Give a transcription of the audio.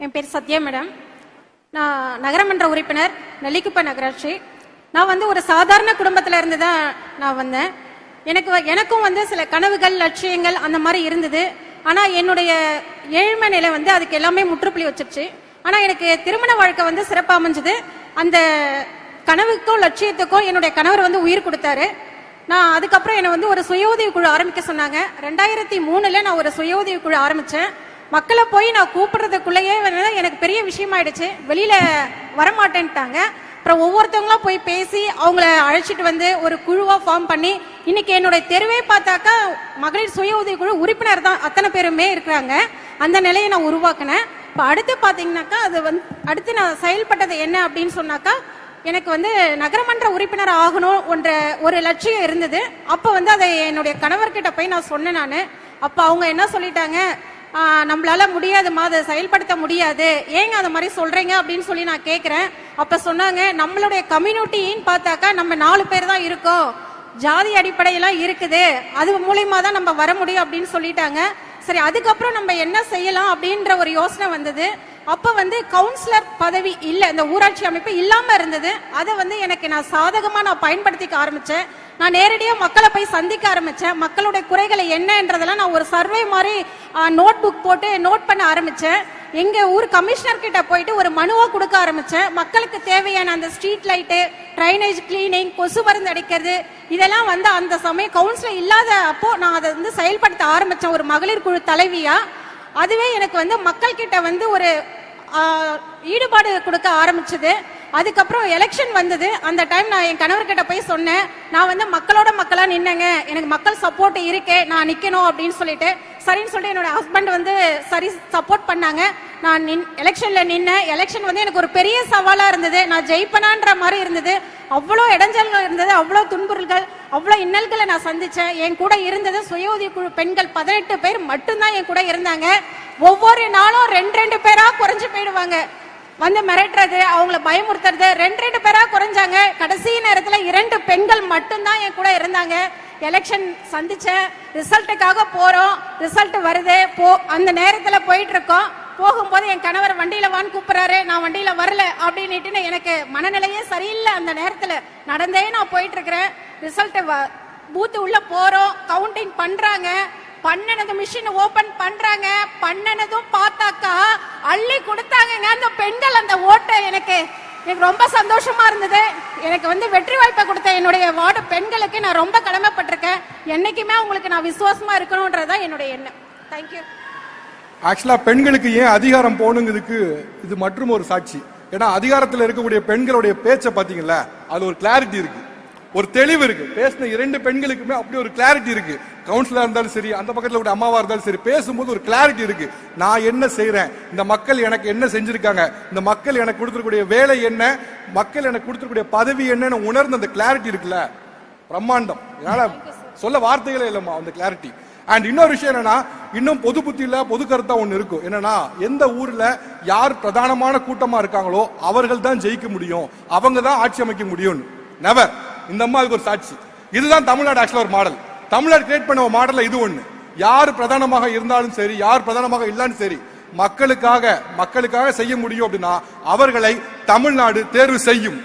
என் பேர் சத்யா மேடம். நான் நகரமன்ற உறுப்பினர், நெல்லிக்குப்பை நகராட்சி. நான் வந்து ஒரு சாதாரண குடும்பத்தில் இருந்து தான் நான் வந்தேன். எனக்கும் வந்து சில கனவுகள், லட்சியங்கள் அந்த மாதிரி இருந்தது. ஆனால் என்னுடைய ஏழ்மை நிலை வந்து அதுக்கு எல்லாமே முற்றுப்புள்ளி வச்சிருச்சு. ஆனால் எனக்கு திருமண வாழ்க்கை வந்து சிறப்பாக அமைஞ்சது. அந்த கனவுக்கும் லட்சியத்துக்கும் என்னுடைய கணவர் வந்து உயிர் கொடுத்தாரு. நான் அதுக்கப்புறம் என்னை வந்து ஒரு சுய உதவி குழு ஆரம்பிக்க சொன்னாங்க. 2003 நான் ஒரு சுய உதவி குழு ஆரம்பித்தேன். மக்களை போய் நான் கூப்பிடுறதுக்குள்ளேயே எனக்கு பெரிய விஷயமாயிடுச்சு. வெளியில வரமாட்டேன்ட்டாங்க. அப்புறம் ஒவ்வொருத்தவங்களா போய் பேசி அவங்கள அழைச்சிட்டு வந்து ஒரு குழுவா ஃபார்ம் பண்ணி இன்னைக்கு என்னுடைய தெருவே பார்த்தாக்கா மகளிர் சுய உதவி குழு உறுப்பினர் தான் அத்தனை பேருமே இருக்கிறாங்க. அந்த நிலையை நான் உருவாக்கினேன். இப்போ அடுத்து பார்த்தீங்கன்னாக்கா அது வந்து அடுத்து நான் செயல்பட்டது என்ன அப்படின்னு சொன்னாக்கா, எனக்கு வந்து நகரமன்ற உறுப்பினர் ஆகணும் ஒரு லட்சியம் இருந்தது. அப்போ வந்து அதை என்னுடைய கணவர்கிட்ட போய் நான் சொன்னேன். நான் அப்போ அவங்க என்ன சொல்லிட்டாங்க, நம்மளால முடியாதுமா, அதை செயல்படுத்த முடியாது, ஏங்க அது மாதிரி சொல்றீங்க அப்படின்னு சொல்லி நான் கேட்கிறேன். அப்ப சொன்னாங்க, நம்மளுடைய கம்யூனிட்டின்னு பார்த்தாக்கா நம்ம 4 பேர் தான் இருக்கோம், ஜாதி அடிப்படையெல்லாம் இருக்குது, அது மூலியமா தான் நம்ம வர முடியும் அப்படின்னு சொல்லிட்டாங்க. சரி, அதுக்கப்புறம் நம்ம என்ன செய்யலாம் அப்படின்ற ஒரு யோசனை வந்தது. அப்ப வந்து கவுன்சிலர் பதவி இல்ல, இந்த ஊராட்சி அமைப்பு இல்லாம இருந்தது. அதை வந்து நான் சாதகமா பயன்படுத்திக்க ஆரம்பிச்சேன். நான் நேரடியா மக்களை போய் சந்திக்க ஆரம்பிச்சேன். மக்களுடைய குறைகளை என்னன்றதெல்லாம் நான் ஒரு சர்வே மாதிரி நோட் புக் போட்டு நோட் பண்ண ஆரம்பிச்சேன். எங்க ஊர் கமிஷனர் கிட்ட போயிட்டு ஒரு மனுவா கொடுக்க ஆரம்பிச்சேன். மக்களுக்கு தேவையான அந்த ஸ்ட்ரீட் லைட்டு, ட்ரைனேஜ் கிளீனிங், கொசு மருந்து அடிக்கிறது, இதெல்லாம் வந்து அந்த சமயம் கவுன்சிலர் இல்லாத அப்போ நான் அதை வந்து செயல்படுத்த ஆரம்பிச்சேன் ஒரு மகளிர் குழு தலைவியா. அதுவே எனக்கு வந்து மக்கள் கிட்ட வந்து ஒரு ஈடுபாடு கொடுக்க ஆரம்பிச்சது. அதுக்கப்புறம் எலெக்ஷன் வந்தது. அந்த டைம் நான் என் கணவர்கிட்ட போய் சொன்னேன், நான் வந்து மக்களோட மக்களா நின்னங்க, எனக்கு மக்கள் சப்போர்ட் இருக்கே, நான் நிக்கணும் அப்படின்னு சொல்லிட்டு சரின்னு சொல்லிட்டு என்னோட ஹஸ்பண்ட் வந்து சரி சப்போர்ட் பண்ணாங்க. நான் எலெக்ஷன்ல நின்னேன். எலெக்ஷன் வந்து எனக்கு ஒரு பெரிய சவாலா இருந்தது. நான் ஜெயிப்பனான்ற மாதிரி இருந்தது. அவ்வளோ இடைஞ்சல்கள் இருந்தது, அவ்வளோ துன்புறுகள், அவ்வளோ இன்னல்களை நான் சந்திச்சேன். என் கூட இருந்தது சுய உதவி குழு பெண்கள் 18 பேர் மட்டும்தான் என் கூட இருந்தாங்க. ஒவ்வொரு நாளும் 2 பேரா குறைஞ்சு போயிடுவாங்க. வந்து மிரட்டுறது, அவங்கள பயமுறுத்துறது, 2 பேரா குறைஞ்சாங்க. கடைசி நேரத்துல 2 பெண்கள் மட்டும்தான் என் கூட இருந்தாங்க. எலெக்ஷன் சந்திச்சேன். ரிசல்ட்டுக்காக போறோம், ரிசல்ட் வருது. அந்த நேரத்துல போயிட்டு இருக்கோம். போகும்போது என் கணவர் வண்டியில வான்னு கூப்பிடுறாரு. நான் வண்டியில வரல அப்படின்னுட்டு எனக்கு மனநிலையே சரியில்லை. அந்த நேரத்துல நடந்தே நான் போயிட்டு இருக்கிறேன். ரிசல்ட் பூத்து உள்ள போறோம், கவுண்டிங் பண்றாங்க. பண்ணனது மிஷின் ஓபன் பண்றாங்க. பண்ணனதும் பார்த்தாக்கா அள்ளி கொடுத்தாங்க அந்த பெண்கள் அந்த ஓட்டை. எனக்கு ரொம்ப சந்தோஷமா இருந்தது. எனக்கு வந்து வெற்றி வாய்ப்பை கொடுத்த என்னுடைய வார்டு பெண்களுக்கு நான் ரொம்ப கடமைப்பட்டிருக்கேன். என்னைக்குமே உங்களுக்கு நான் விசுவாசமா இருக்கணும்ன்றதான் என்னுடைய எண்ணம். தேங்க்யூ. ஆக்சுவலா பெண்களுக்கு ஏன் அதிகாரம் போகணுங்கிறதுக்கு இது மற்றும் ஒரு சாட்சி. ஏன்னா அதிகாரத்தில் இருக்கக்கூடிய பெண்களுடைய பேச்சை பாத்தீங்களா, அது ஒரு கிளாரிட்டி இருக்கு, ஒரு தெளிவு இருக்கு. பேசின 2 பெண்களுக்குமே அப்படி ஒரு கிளாரிட்டி இருக்கு. கவுன்சிலரா இருந்தாலும் சரி, அந்த பக்கத்துல கூட அம்மாவா இருந்தாலும் சரி, பேசும்போது ஒரு கிளாரிட்டி இருக்கு. நான் என்ன செய்யறேன், இந்த மக்கள் எனக்கு என்ன செஞ்சிருக்காங்க, இந்த மக்கள் எனக்கு கொடுத்துருக்கூடிய வேலை என்ன, மக்கள் எனக்கு கொடுத்துருக்கூடிய பதவி என்னன்னு உணர்ந்த அந்த கிளாரிட்டி இருக்குல்ல, பிரம்மாண்டம். அதனால சொல்ல வார்த்தைகளே இல்லம்மா அந்த கிளாரிட்டி. அண்ட் இன்னொரு விஷயம் என்னன்னா, இன்னும் பொது புத்தியில பொது கருத்தா ஒண்ணு இருக்கும். என்னன்னா, எந்த ஊர்ல யார் பிரதானமான கூட்டமா இருக்காங்களோ அவர்கள் தான் ஜெயிக்க முடியும், அவங்க தான் ஆட்சி அமைக்க முடியும். நெவர். இந்த அம்மா அதுக்கு ஒரு சாட்சி. இதுதான் தமிழ்நாடு ஆக்சுவலா ஒரு மாடல். தமிழ்நாடு கிரியேட் பண்ண மாடல்ல இது ஒண்ணு. யார் பிரதானமாக இருந்தாலும் சரி, யார் பிரதானமாக இல்லாலும் சரி, மக்களுக்காக செய்ய முடியும் அப்படின்னா அவர்களை தமிழ்நாடு தேர்வு செய்யும்.